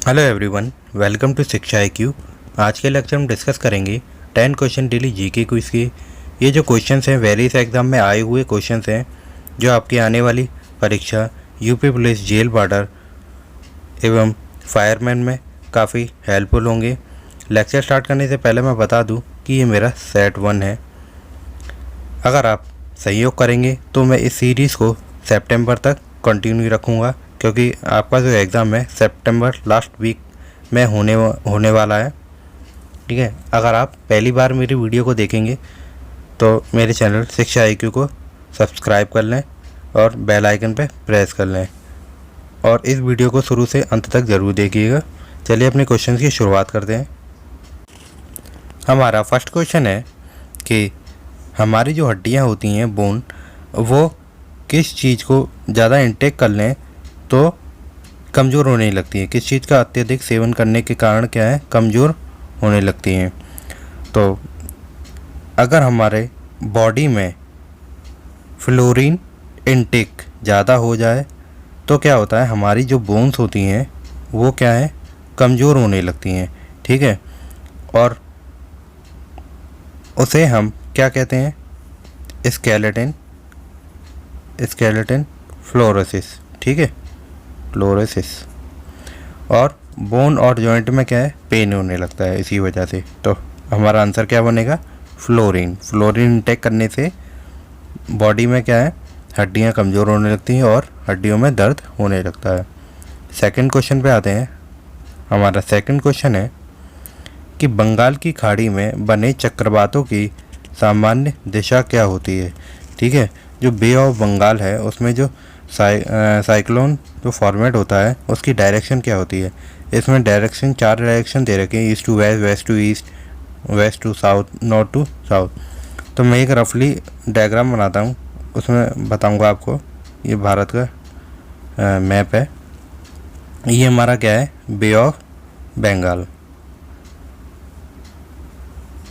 Hello everyone, welcome to शिक्षा IQ। आज के लेक्चर में डिस्कस करेंगे 10 क्वेश्चन डेली जीके क्विज की। ये जो क्वेश्चंस हैं वेरियस एग्जाम में आए हुए क्वेश्चंस हैं जो आपकी आने वाली परीक्षा यूपी पुलिस, जेल वार्डर एवं फायरमैन में काफ़ी हेल्पफुल होंगे। लेक्चर स्टार्ट करने से पहले मैं बता दूं कि ये मेरा सेट 1 है। अगर आप सहयोग करेंगे तो मैं इस सीरीज़ को सितंबर तक कंटिन्यू रखूँगा, क्योंकि आपका जो एग्ज़ाम है सितंबर लास्ट वीक में होने वाला है। ठीक है, अगर आप पहली बार मेरी वीडियो को देखेंगे तो मेरे चैनल शिक्षा IQ को सब्सक्राइब कर लें और बेल आइकन पर प्रेस कर लें और इस वीडियो को शुरू से अंत तक ज़रूर देखिएगा। चलिए अपने क्वेश्चन की शुरुआत करते हैं। हमारा फर्स्ट क्वेश्चन है कि हमारी जो हड्डियां होती हैं बोन, वो किस चीज़ को ज़्यादा इंटेक कर लें तो कमज़ोर होने लगती है। किस चीज़ का अत्यधिक सेवन करने के कारण क्या है, कमज़ोर होने लगती हैं। तो अगर हमारे बॉडी में फ्लोरीन इंटेक ज़्यादा हो जाए तो क्या होता है, हमारी जो बोन्स होती हैं वो क्या है, कमज़ोर होने लगती हैं। ठीक है, और उसे हम क्या कहते हैं, स्केलेटन फ्लोरोसिस। ठीक है, फ्लोरोसिस। और बोन और जॉइंट में क्या है, पेन होने लगता है इसी वजह से। तो हमारा आंसर क्या बनेगा, फ्लोरीन इंटेक करने से बॉडी में क्या है, हड्डियां कमज़ोर होने लगती हैं और हड्डियों में दर्द होने लगता है। सेकंड क्वेश्चन पे आते हैं। हमारा सेकंड क्वेश्चन है कि बंगाल की खाड़ी में बने चक्रवातों की सामान्य दिशा क्या होती है। ठीक है, जो बे ऑफ बंगाल है उसमें जो साइक्लोन जो फॉर्मेट होता है उसकी डायरेक्शन क्या होती है। इसमें डायरेक्शन 4 डायरेक्शन दे रखे हैं, east to west, west to east, west to south, north to south. तो मैं एक रफली डायग्राम बनाता हूँ, उसमें बताऊँगा आपको। ये भारत का मैप है। ये हमारा क्या है, बे ऑफ बंगाल।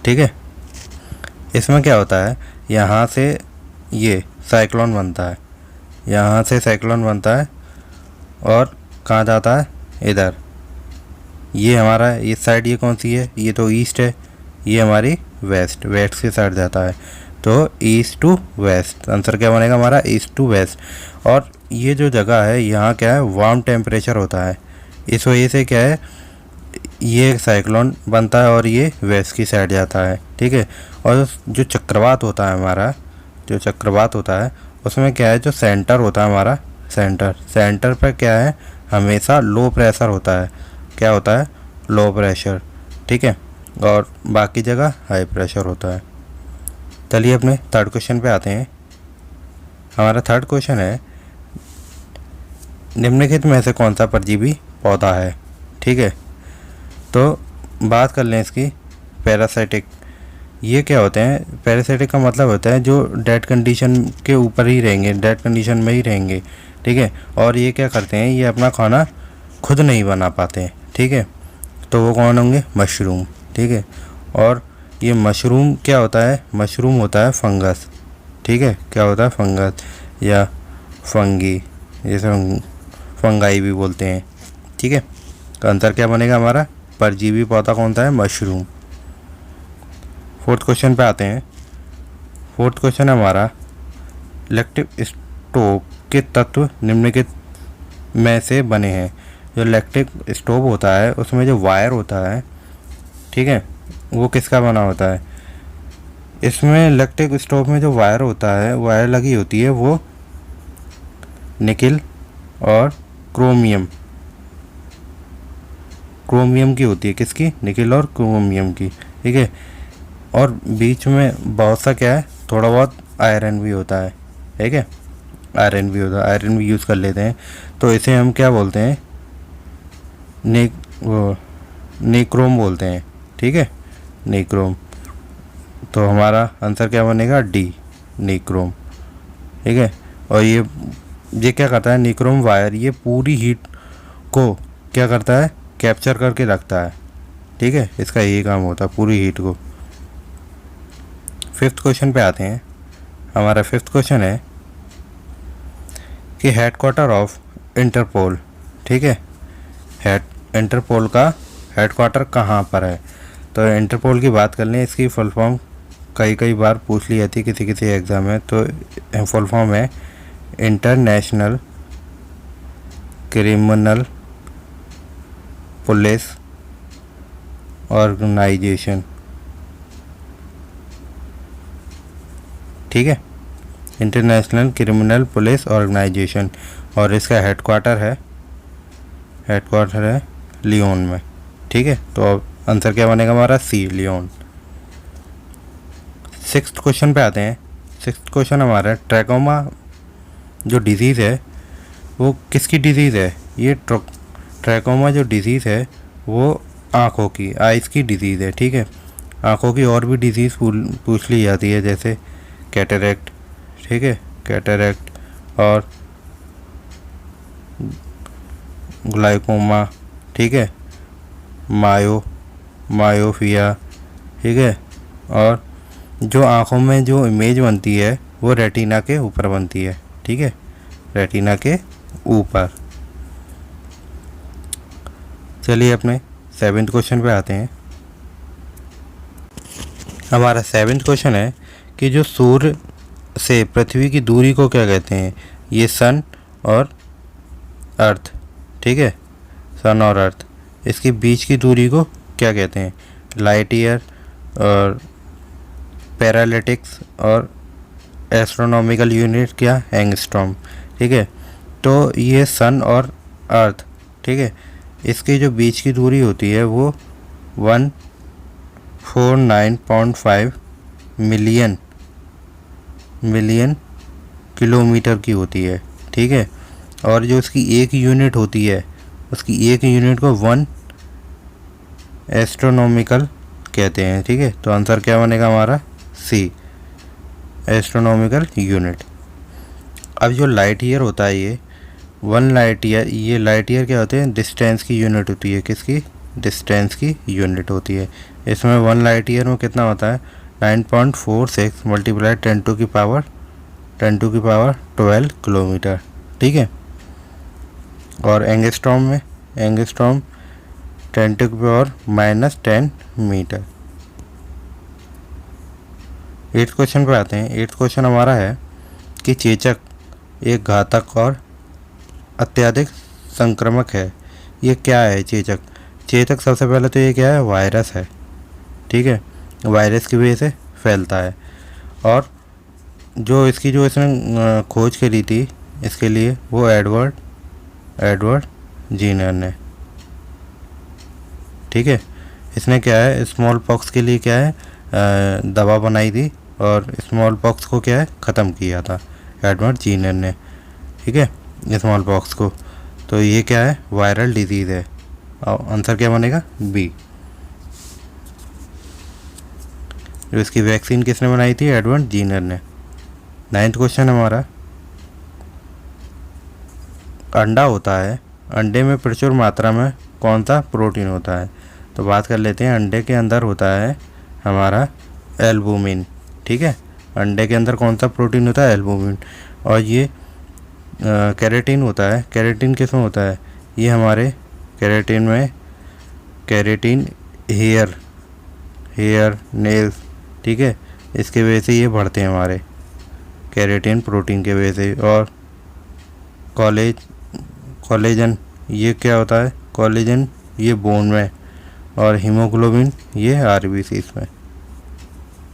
ठीक है, इसमें क्या होता है, यहाँ से ये साइक्लोन बनता है, यहाँ से साइक्लोन बनता है और कहाँ जाता है, इधर। ये हमारा इस साइड, ये कौन सी है, ये तो ईस्ट है, ये हमारी वेस्ट की साइड जाता है। तो ईस्ट टू वेस्ट, आंसर क्या बनेगा हमारा, ईस्ट टू वेस्ट। और ये जो जगह है यहाँ क्या है, वार्म टेम्परेचर होता है, इस वजह से क्या है, ये साइक्लोन बनता है और ये वेस्ट की साइड जाता है। ठीक है, और जो चक्रवात होता है हमारा, जो चक्रवात होता है उसमें क्या है, जो सेंटर होता है हमारा, सेंटर पर क्या है, हमेशा लो प्रेशर होता है। क्या होता है, लो प्रेशर। ठीक है, और बाकी जगह हाई प्रेशर होता है। चलिए अपने थर्ड क्वेश्चन पे आते हैं। हमारा थर्ड क्वेश्चन है, निम्नलिखित में से कौन सा परजीवी पौधा है। ठीक है, तो बात कर लें इसकी। पैरासाइटिक, ये क्या होते हैं, पैरासाइटिक का मतलब होता है जो डेड कंडीशन के ऊपर ही रहेंगे, डेड कंडीशन में ही रहेंगे। ठीक है, और ये क्या करते हैं, ये अपना खाना खुद नहीं बना पाते हैं। ठीक है, तो वो कौन होंगे, मशरूम। ठीक है, और ये मशरूम क्या होता है, मशरूम होता है फंगस। ठीक है, क्या होता है, फंगस या फंगी, जैसे फंगाई भी बोलते हैं। ठीक है, तो आंसर क्या बनेगा हमारा, परजीवी पौधा कौन सा है, मशरूम। फोर्थ क्वेश्चन पे आते हैं। फोर्थ क्वेश्चन है हमारा, इलेक्ट्रिक स्टोव के तत्व निम्नलिखित में से बने हैं। जो इलेक्ट्रिक स्टोव होता है उसमें जो वायर होता है, ठीक है, वो किसका बना होता है। इसमें इलेक्ट्रिक स्टोव में जो वायर होता है, वायर लगी होती है, वो निकिल और क्रोमियम की होती है। किसकी, निकिल और क्रोमियम की। ठीक है, और बीच में बहुत सा क्या है, थोड़ा बहुत आयरन भी होता है। ठीक है, आयरन भी यूज़ कर लेते हैं। तो इसे हम क्या बोलते हैं, निक्रोम बोलते हैं। ठीक है, निक्रोम। तो हमारा आंसर क्या बनेगा, डी, निक्रोम। ठीक है, और ये क्या करता है, निक्रोम वायर, ये पूरी हीट को क्या करता है, कैप्चर करके रखता है। ठीक है, इसका यही काम होता है, पूरी हीट को। फिफ्थ क्वेश्चन पे आते हैं। हमारा फिफ्थ क्वेश्चन है कि हेडक्वार्टर ऑफ इंटरपोल, ठीक है, इंटरपोल का हेडक्वार्टर कहाँ पर है। तो इंटरपोल की बात कर लें, इसकी फुल फॉर्म कई बार पूछ ली जाती है किसी किसी एग्ज़ाम में। तो फुल फॉर्म है इंटरनेशनल क्रिमिनल पुलिस ऑर्गेनाइजेशन, ठीक है, इंटरनेशनल क्रिमिनल पुलिस ऑर्गेनाइजेशन। और इसका हेडक्वार्टर है लियोन में, ठीक है। तो अब आंसर क्या बनेगा हमारा, सी, लियोन। 6th क्वेश्चन पे आते हैं। 6th क्वेश्चन हमारा ट्रैकोमा जो डिजीज़ है वो किसकी डिजीज़ है। ये ट्रैकोमा जो डिजीज़ है वो आँखों की, आइज़ की डिजीज़ है, ठीक है। आँखों की और भी डिजीज़ पूछ ली जाती है, जैसे कैटरेक्ट, ठीक है, कैटरेक्ट और ग्लाइकोमा, ठीक है, मायोपिया, ठीक है। और जो आँखों में जो इमेज बनती है वो रेटिना के ऊपर बनती है, ठीक है, रेटिना के ऊपर। चलिए अपने 7th क्वेश्चन पे आते हैं। हमारा 7th क्वेश्चन है कि जो सूर्य से पृथ्वी की दूरी को क्या कहते हैं। ये सन और अर्थ, ठीक है, सन और अर्थ, इसके बीच की दूरी को क्या कहते हैं। लाइट ईयर और पैरालिटिक्स और एस्ट्रोनॉमिकल यूनिट क्या, एंगस्ट्रॉम, ठीक है। तो ये सन और अर्थ, ठीक है, इसके जो बीच की दूरी होती है वो 149.5 मिलियन किलोमीटर की होती है, ठीक है। और जो इसकी एक यूनिट होती है, उसकी एक यूनिट को 1 एस्ट्रोनॉमिकल कहते हैं, ठीक है। तो आंसर क्या बनेगा हमारा, सी, एस्ट्रोनॉमिकल यूनिट। अब जो लाइट ईयर होता है, ये 1 लाइट ईयर, ये लाइट ईयर क्या होते हैं, डिस्टेंस की यूनिट होती है, किसकी, डिस्टेंस की यूनिट होती है। इसमें 1 लाइट ईयर में कितना होता है, 9.46 मल्टीप्लाई 10 टू की पावर 12 किलोमीटर, ठीक है। और एंगस्ट्रॉम में, एंगस्ट्रॉम 10 टू की पावर -10 मीटर। 8th क्वेश्चन पे आते हैं। 8th क्वेश्चन हमारा है कि चेचक एक घातक और अत्यधिक संक्रामक है। ये क्या है चेचक। चेचक सबसे पहले तो ये क्या है, वायरस है, ठीक है, वायरस की वजह से फैलता है। और जो इसने खोज करी थी इसके लिए, वो एडवर्ड जीनर ने, ठीक है। इसने क्या है, स्मॉल पॉक्स के लिए क्या है, दवा बनाई थी और स्मॉल पॉक्स को क्या है, ख़त्म किया था एडवर्ड जीनर ने, ठीक है, स्मॉल पॉक्स को। तो ये क्या है, वायरल डिजीज़ है। और आंसर क्या बनेगा, बी। जो इसकी वैक्सीन किसने बनाई थी, एडवर्ड जीनर ने। 9th क्वेश्चन हमारा, अंडा होता है, अंडे में प्रचुर मात्रा में कौन सा प्रोटीन होता है। तो बात कर लेते हैं, अंडे के अंदर होता है हमारा एल्बुमिन, ठीक है। अंडे के अंदर कौन सा प्रोटीन होता है, एल्बुमिन। और ये कैरेटिन होता है। कैरेटिन किस में होता है, ये हमारे कैरेटिन में, कैरेटिन हेयर नेल्स, ठीक है, इसके वजह से ये बढ़ते हैं हमारे, कैरेटिन प्रोटीन के वजह से। और कोलेजन ये क्या होता है, कोलेजन ये बोन में, और हीमोग्लोबिन ये आरबीसीज में,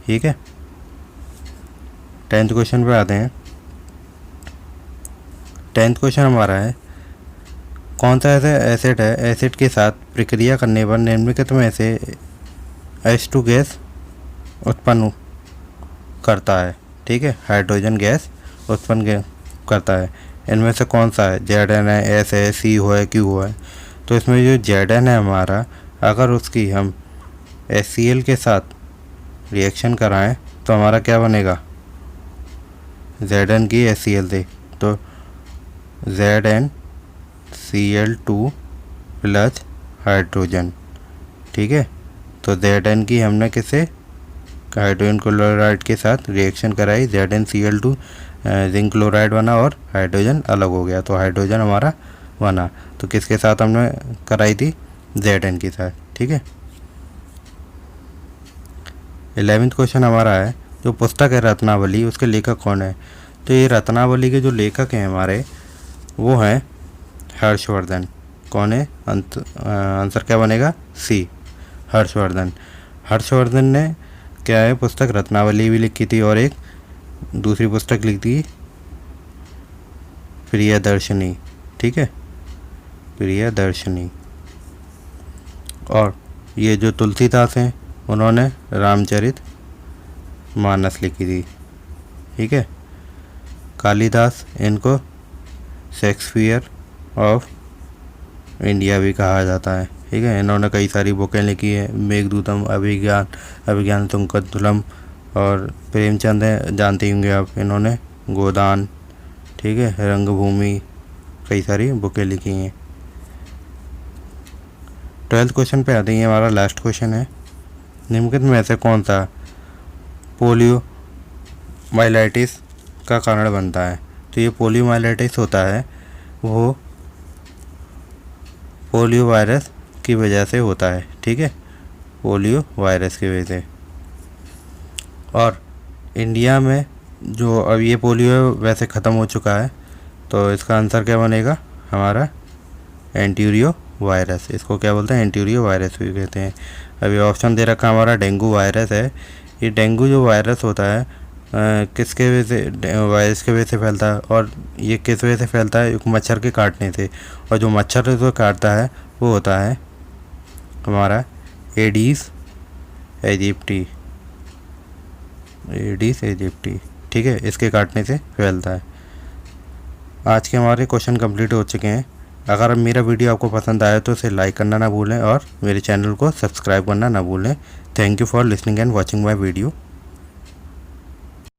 ठीक है। 10th क्वेश्चन पे आते हैं। 10th क्वेश्चन हमारा है, कौन सा ऐसा एसिड है, एसिड के साथ प्रक्रिया करने पर निम्नलिखित में से H2 गैस उत्पन्न करता है, ठीक है, हाइड्रोजन गैस उत्पन्न करता है। इनमें से कौन सा है, Zn है, S है, C है, Q है। तो इसमें जो Zn है हमारा, अगर उसकी हम HCl के साथ रिएक्शन कराएं तो हमारा क्या बनेगा, Zn की HCl से, तो ZnCl2 प्लस हाइड्रोजन, ठीक है। तो Zn की हमने किससे, हाइड्रोजन क्लोराइड के साथ रिएक्शन कराई, ZnCl2 जिंक क्लोराइड बना और हाइड्रोजन अलग हो गया, तो हाइड्रोजन हमारा बना। तो किसके साथ हमने कराई थी, ZN के साथ, ठीक है। 11वां क्वेश्चन हमारा है, जो पुस्तक है रत्नावली, उसके लेखक कौन है? तो ये रत्नावली के जो लेखक हैं हमारे, वो हैं हर्षवर्धन। कौन है? आंसर क्या बनेगा? सी, हर्षवर्धन। हर्षवर्धन ने क्या है, पुस्तक रत्नावली भी लिखी थी और एक दूसरी पुस्तक लिखी थी प्रियदर्शनी, ठीक है, प्रियदर्शनी। और ये जो तुलसीदास हैं, उन्होंने रामचरित मानस लिखी थी, ठीक है। कालिदास, इनको शेक्सपियर ऑफ इंडिया भी कहा जाता है, ठीक है। इन्होंने कई सारी बुकें लिखी है, मेघदूतम, अभिज्ञान शाकुंतलम, और प्रेमचंद है, जानते होंगे आप, इन्होंने गोदान, ठीक है, रंगभूमि, कई सारी बुकें लिखी हैं। 12th क्वेश्चन पे आते हैं, हमारा लास्ट क्वेश्चन है, निम्नलिखित में से कौन सा पोलियोमाइलाइटिस का कारण बनता है? तो ये पोलियोमाइलाइटिस होता है, वो पोलियो वायरस की वजह से होता है, ठीक है, पोलियो वायरस की वजह से। और इंडिया में जो अब ये पोलियो वैसे ख़त्म हो चुका है, तो इसका आंसर क्या बनेगा हमारा? एंटीरियो वायरस। इसको क्या बोलते हैं? एंटीरियो वायरस भी कहते हैं। अभी ऑप्शन दे रखा हमारा डेंगू वायरस है। ये डेंगू जो वायरस होता है किसके वजह से, वायरस के वजह से फैलता है, और ये किस वजह से फैलता है? एक मच्छर के काटने से। और जो मच्छर जो काटता है वो होता है हमारा एडीज एजिप्टी, एडीज एजिप्टी, ठीक है, इसके काटने से फैलता है। आज के हमारे क्वेश्चन कंप्लीट हो चुके हैं। अगर मेरा वीडियो आपको पसंद आया तो इसे लाइक करना ना भूलें और मेरे चैनल को सब्सक्राइब करना ना भूलें। Thank you for listening and watching my video.